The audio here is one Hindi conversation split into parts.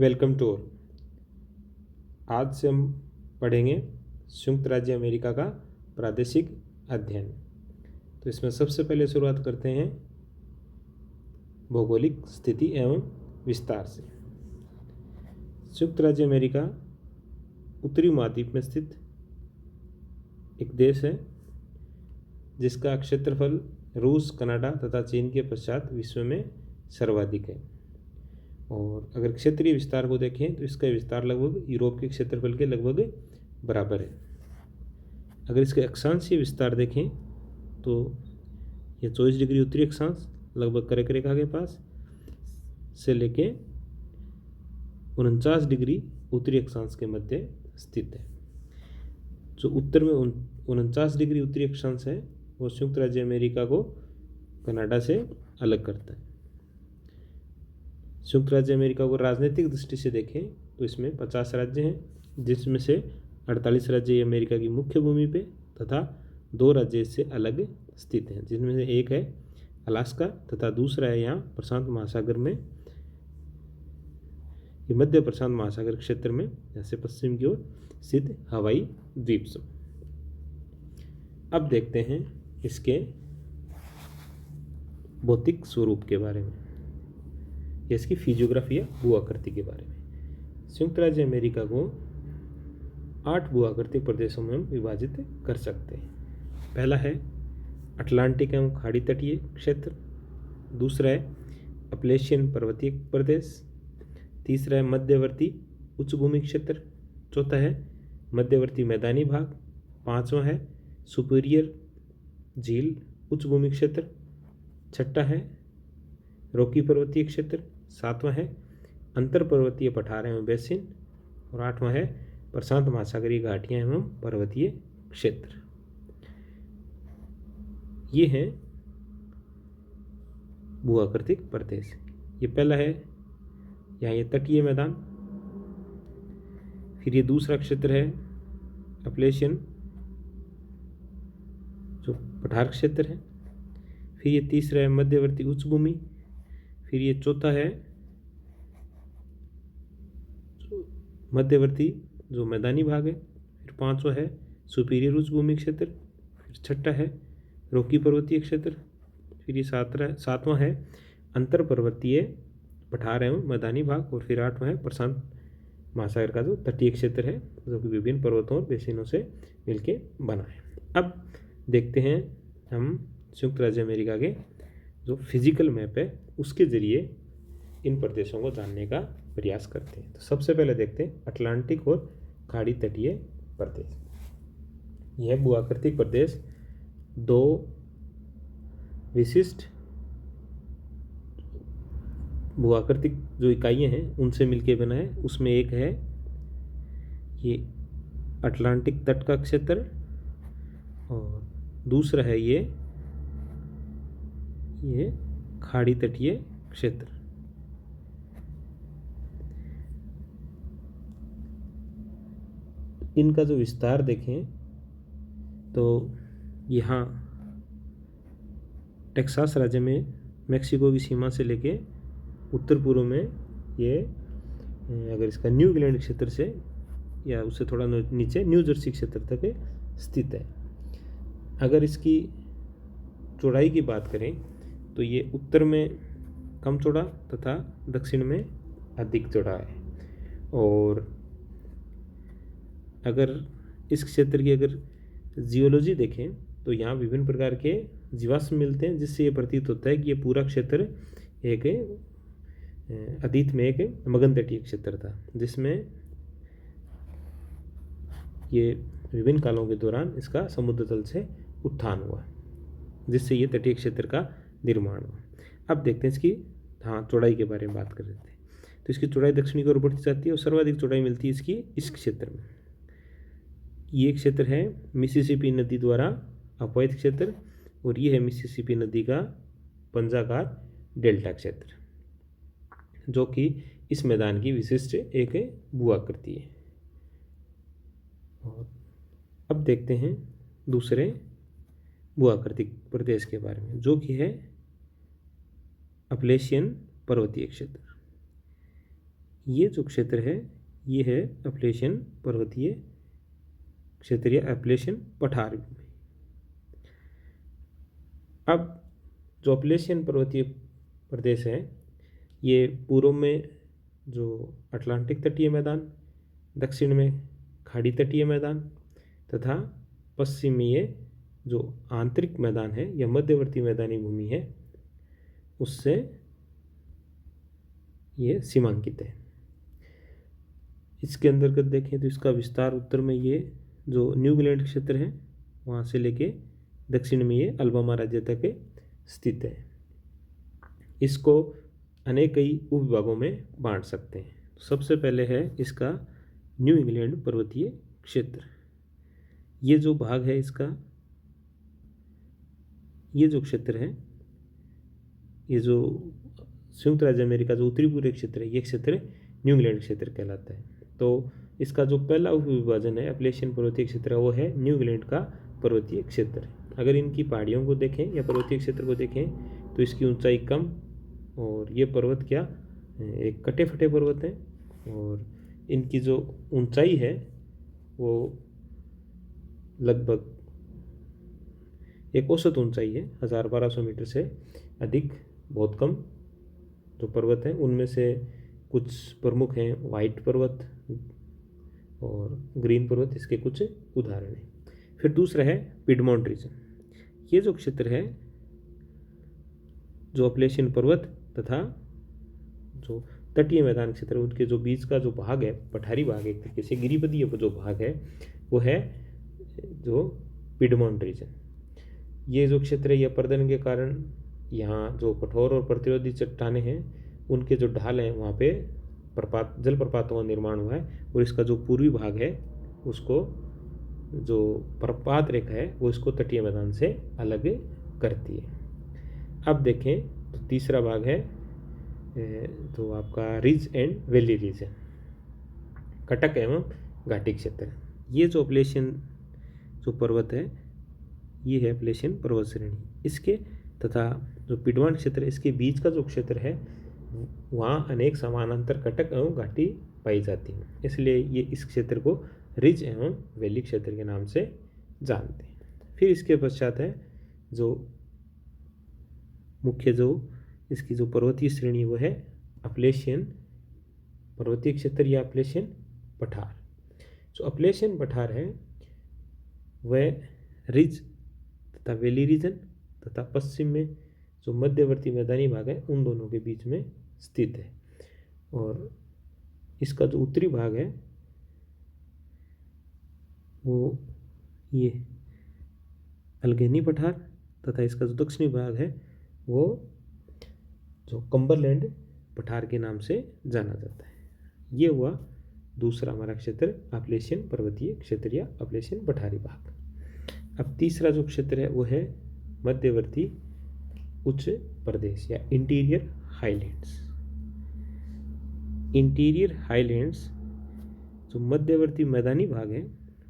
Welcome to all. आज से हम पढ़ेंगे संयुक्त राज्य अमेरिका का प्रादेशिक अध्ययन। तो इसमें सबसे पहले शुरुआत करते हैं भौगोलिक स्थिति एवं विस्तार से। संयुक्त राज्य अमेरिका उत्तरी महाद्वीप में स्थित एक देश है जिसका क्षेत्रफल रूस, कनाडा तथा चीन के पश्चात विश्व में सर्वाधिक है। और अगर क्षेत्रीय विस्तार को देखें तो इसका विस्तार लगभग यूरोप के क्षेत्रफल के लगभग बराबर है। अगर इसके अक्षांशीय विस्तार देखें तो ये 24 डिग्री उत्तरी अक्षांश लगभग कर्क रेखा के पास से लेके 49 डिग्री उत्तरी अक्षांश के मध्य स्थित है। जो उत्तर में 49 डिग्री उत्तरी अक्षांश है वो संयुक्त राज्य अमेरिका को कनाडा से अलग करता है। संयुक्त राज्य अमेरिका को राजनीतिक दृष्टि से देखें तो इसमें 50 राज्य हैं, जिसमें से 48 राज्य अमेरिका की मुख्य भूमि पे तथा 2 राज्य इससे अलग स्थित हैं, जिसमें से एक है अलास्का तथा दूसरा है यहाँ प्रशांत महासागर में, ये मध्य प्रशांत महासागर क्षेत्र में जैसे पश्चिम की ओर स्थित हवाई द्वीप समूह। अब देखते हैं इसके भौतिक स्वरूप के बारे में, इसकी फिजियोग्राफी या भूआकृति के बारे में। संयुक्त राज्य अमेरिका को 8 भूआकृतिक प्रदेशों में हम विभाजित कर सकते हैं। पहला है अटलांटिक एवं खाड़ी तटीय क्षेत्र, दूसरा है अपलेशियन पर्वतीय प्रदेश, तीसरा है मध्यवर्ती उच्च भूमि क्षेत्र, चौथा है मध्यवर्ती मैदानी भाग, पांचवा है सुपीरियर झील उच्च भूमि क्षेत्र, छठा है रॉकी पर्वतीय क्षेत्र, सातवां है अंतर पर्वतीय पठार एवं बेसिन, और आठवां है प्रशांत महासागरीय घाटियां एवं पर्वतीय क्षेत्र। ये हैं भूआकृतिक प्रदेश। ये पहला है यहाँ ये तटीय मैदान, फिर ये दूसरा क्षेत्र है अपलेशियन जो पठार क्षेत्र है, फिर ये तीसरा है मध्यवर्ती उच्च भूमि, फिर ये चौथा है मध्यवर्ती जो मैदानी भाग है, फिर पांचवा है सुपीरियर उच्च भूमि क्षेत्र, फिर छठा है रॉकी पर्वतीय क्षेत्र, फिर ये सातवां है अंतर पर्वतीय पठार एवं मैदानी भाग, और फिर आठवां है प्रशांत महासागर का जो तटीय क्षेत्र है जो कि विभिन्न पर्वतों और बेसिनों से मिलके बना है। अब देखते हैं हम संयुक्त राज्य अमेरिका के जो फिजिकल मैप है उसके जरिए इन प्रदेशों को जानने का प्रयास करते हैं। तो सबसे पहले देखते हैं अटलांटिक और खाड़ी तटीय प्रदेश। यह भूआकृतिक प्रदेश 2 विशिष्ट भूआकृतिक जो इकाइयां हैं उनसे मिलकर बना है। उसमें एक है ये अटलांटिक तट का क्षेत्र और दूसरा है ये खाड़ी तटीय क्षेत्र। इनका जो विस्तार देखें तो यहाँ टेक्सास राज्य में मेक्सिको की सीमा से लेके उत्तर पूर्व में ये अगर इसका न्यू इंग्लैंड क्षेत्र से या उससे थोड़ा नीचे न्यू जर्सी क्षेत्र तक स्थित है। अगर इसकी चौड़ाई की बात करें तो ये उत्तर में कम चौड़ा तथा दक्षिण में अधिक चौड़ा है। और अगर इस क्षेत्र की अगर जियोलॉजी देखें तो यहाँ विभिन्न प्रकार के जीवाश्म मिलते हैं, जिससे ये प्रतीत होता है कि ये पूरा क्षेत्र एक अतीत में एक मगन तटीय क्षेत्र था, जिसमें ये विभिन्न कालों के दौरान इसका समुद्र तल से उत्थान हुआ, जिससे ये तटीय क्षेत्र का निर्माण हुआ। अब देखते हैं इसकी चौड़ाई के बारे में बात कर लेते हैं। तो इसकी चौड़ाई दक्षिणी की ओर बढ़ती जाती है और सर्वाधिक चौड़ाई मिलती है इसकी इस क्षेत्र में। ये क्षेत्र है मिसिसिपी नदी द्वारा अपवाहित क्षेत्र, और ये है मिसिसिपी नदी का पंजाकार डेल्टा क्षेत्र, जो कि इस मैदान की विशिष्ट एक भूआकृति है। और अब देखते हैं दूसरे भूआकृतिक प्रदेश के बारे में, जो कि है अपलेशियन पर्वतीय क्षेत्र। ये जो क्षेत्र है ये है अपलेशियन पर्वतीय क्षेत्र या अपलेशियन पठार भूमि। अब जो अपलेशियन पर्वतीय प्रदेश है ये पूर्व में जो अटलांटिक तटीय मैदान, दक्षिण में खाड़ी तटीय मैदान तथा पश्चिम में ये जो आंतरिक मैदान है या मध्यवर्ती मैदानी भूमि है उससे ये सीमांकित है। इसके अंतर्गत देखें तो इसका विस्तार उत्तर में ये जो न्यू इंग्लैंड क्षेत्र है वहाँ से लेके दक्षिण में ये अलबामा राज्य तक स्थित है। इसको अनेक कई उपविभागों में बांट सकते हैं। सबसे पहले है इसका न्यू इंग्लैंड पर्वतीय क्षेत्र। ये जो भाग है इसका, ये जो क्षेत्र है, ये जो संयुक्त राज्य अमेरिका जो उत्तरी पूर्वी क्षेत्र है ये क्षेत्र न्यू इंग्लैंड क्षेत्र कहलाता है। तो इसका जो पहला उपविभाजन है अपलेशियन पर्वतीय क्षेत्र वो है न्यू इंग्लैंड का पर्वतीय क्षेत्र। अगर इनकी पहाड़ियों को देखें या पर्वतीय क्षेत्र को देखें तो इसकी ऊंचाई कम और ये पर्वत क्या एक कटे फटे पर्वत हैं और इनकी जो ऊंचाई है वो लगभग एक औसत ऊंचाई है 1000-1200 मीटर से अधिक बहुत कम जो पर्वत हैं उनमें से कुछ प्रमुख हैं वाइट पर्वत और ग्रीन पर्वत, इसके कुछ उदाहरण हैं। फिर दूसरा है पिडमोंट रीजन। ये जो क्षेत्र है जो अपलेशियन पर्वत तथा जो तटीय मैदान क्षेत्र है उनके जो बीच का जो भाग है पठारी भाग एक तरीके से गिरिपदीय जो भाग है वो है जो पिडमोंट रीजन। ये जो क्षेत्र है यह अपर्दन के कारण यहाँ जो कठोर और प्रतिरोधी चट्टानें हैं उनके जो ढाल हैं वहाँ पे जलप्रपातों का निर्माण हुआ है और इसका जो पूर्वी भाग है उसको जो प्रपात रेखा है वो इसको तटीय मैदान से अलग करती है। अब देखें तो तीसरा भाग है तो आपका रिज एंड वैली रीजन, कटक एवं घाटी क्षेत्र। ये जो अपलेशियन जो पर्वत है ये है अपलेशियन पर्वत श्रेणी। इसके तथा जो पिडमोंट क्षेत्र इसके बीच का जो क्षेत्र है वहाँ अनेक समानांतर कटक एवं घाटी पाई जाती हैं, इसलिए ये इस क्षेत्र को रिज एवं वैली क्षेत्र के नाम से जानते हैं। फिर इसके पश्चात है जो मुख्य जो इसकी जो पर्वतीय श्रेणी वो है अपलेशियन पर्वतीय क्षेत्र या अपलेशियन पठार। जो अपलेशियन पठार है वह रिज तथा वैली रीजन तथा पश्चिम में जो मध्यवर्ती मैदानी भाग है उन दोनों के बीच में स्थित है और इसका जो उत्तरी भाग है वो ये अल्गेनी पठार तथा इसका जो दक्षिणी भाग है वो जो कम्बरलैंड पठार के नाम से जाना जाता है। ये हुआ दूसरा हमारा क्षेत्र अपलेशियन पर्वतीय क्षेत्र या अपलेशियन पठारी भाग। अब तीसरा जो क्षेत्र है वो है मध्यवर्ती उच्च प्रदेश या इंटीरियर हाईलैंड्स। इंटीरियर हाईलैंड्स जो मध्यवर्ती मैदानी भाग है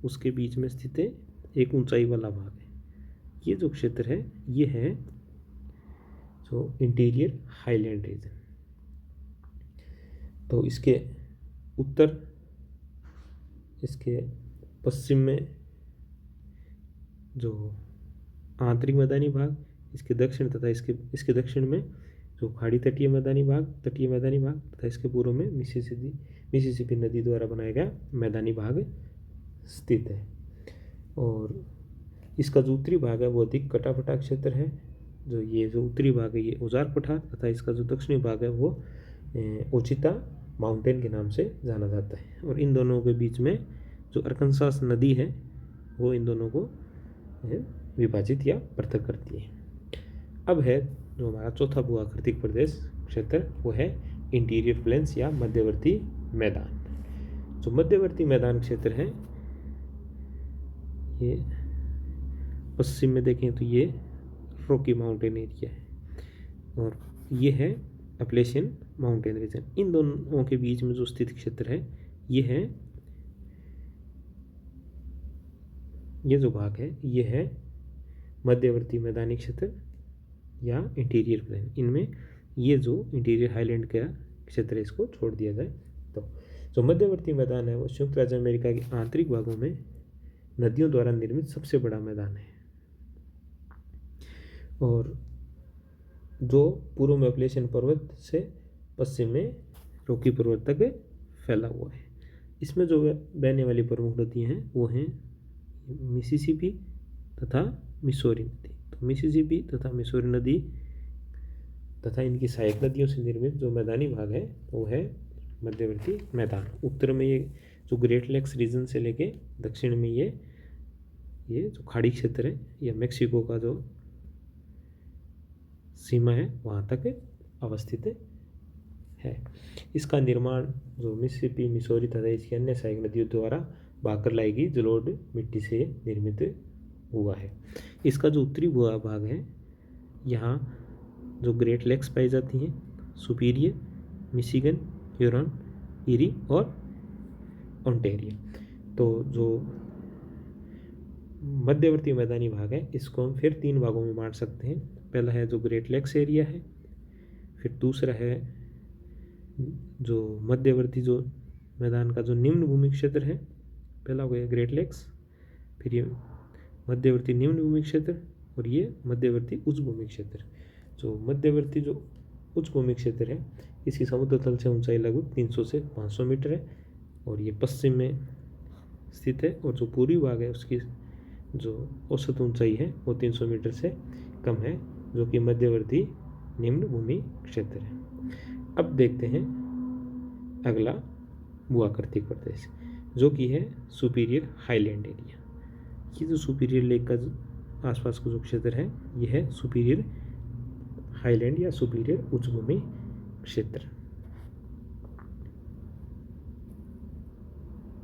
उसके बीच में स्थित है, एक ऊंचाई वाला भाग है। ये जो क्षेत्र है ये है जो इंटीरियर हाईलैंड रीजन। तो इसके उत्तर, इसके पश्चिम में जो आंतरिक मैदानी भाग, इसके दक्षिण तथा इसके दक्षिण में जो खाड़ी तटीय मैदानी भाग तथा इसके पूर्व में मिसिसिपी नदी द्वारा बनाया गया मैदानी भाग स्थित है। और इसका जो उत्तरी भाग है वो अधिक कटाफटा क्षेत्र है। जो ये जो उत्तरी भाग है ये औजार पठार तथा इसका जो दक्षिणी भाग है वो ओचिता माउंटेन के नाम से जाना जाता है। और इन दोनों के बीच में जो अरकानसास नदी है वो इन दोनों को विभाजित या पृथक करती है। अब है जो हमारा चौथा भूआकृतिक प्रदेश क्षेत्र वो है इंटीरियर प्लेन्स या मध्यवर्ती मैदान। जो मध्यवर्ती मैदान क्षेत्र है ये पश्चिम में देखें तो ये रॉकी माउंटेन एरिया है और ये है अपलेशियन माउंटेन रीजन। इन दोनों के बीच में जो स्थित क्षेत्र है ये जो भाग है ये है मध्यवर्ती मैदानी क्षेत्र या इंटीरियर प्लेन। इनमें ये जो इंटीरियर हाईलैंड का क्षेत्र है इसको छोड़ दिया जाए सकता हूँ। जो मध्यवर्ती मैदान है वो संयुक्त राज्य अमेरिका के आंतरिक भागों में नदियों द्वारा निर्मित सबसे बड़ा मैदान है और जो पूर्व में अपलेशियन पर्वत से पश्चिम में रॉकी पर्वत तक फैला हुआ है। इसमें जो बहने वाली प्रमुख नदियाँ हैं वो हैं मिसिसिपी तथा मिसौरी नदी। तो मिसिसिपी तथा मिसौरी नदी तथा इनकी सहायक नदियों से निर्मित जो मैदानी भाग है वो है मध्यवर्ती मैदान। उत्तर में ये जो ग्रेट लेक्स रीजन से लेके दक्षिण में ये जो खाड़ी क्षेत्र है या मेक्सिको का जो सीमा है वहाँ तक अवस्थित है। इसका निर्माण जो मिसिसिपी मिसौरी तथा इसकी अन्य सहायक नदियों द्वारा बहाकर लाई गई जलोढ़ मिट्टी से निर्मित हुआ है। इसका जो उत्तरी भूभाग है यहाँ जो ग्रेट लेक्स पाई जाती हैं, सुपीरियर, मिशिगन, ह्यूरॉन, इरी और ओंटारियो। तो जो मध्यवर्ती मैदानी भाग है इसको हम फिर 3 भागों में बांट सकते हैं। पहला है जो ग्रेट लेक्स एरिया है, फिर दूसरा है जो मध्यवर्ती जो मैदान का जो निम्न भूमि क्षेत्र है, पहला हो गया ग्रेट लेक्स, फिर ये मध्यवर्ती निम्न भूमि क्षेत्र और ये मध्यवर्ती उच्च भूमि क्षेत्र। जो मध्यवर्ती जो उच्च भूमि क्षेत्र है इसकी समुद्र तल से ऊंचाई लगभग 300 से 500 मीटर है और ये पश्चिम में स्थित है और जो पूर्वी भाग है उसकी जो औसत ऊंचाई है वो 300 मीटर से कम है, जो कि मध्यवर्ती निम्न भूमि क्षेत्र है। अब देखते हैं अगला भूआकृतिक प्रदेश जो कि है सुपीरियर हाईलैंड एरिया। ये जो सुपीरियर लेक का आसपास का जो क्षेत्र है यह है सुपीरियर हाईलैंड या सुपीरियर उच्च भूमि क्षेत्र।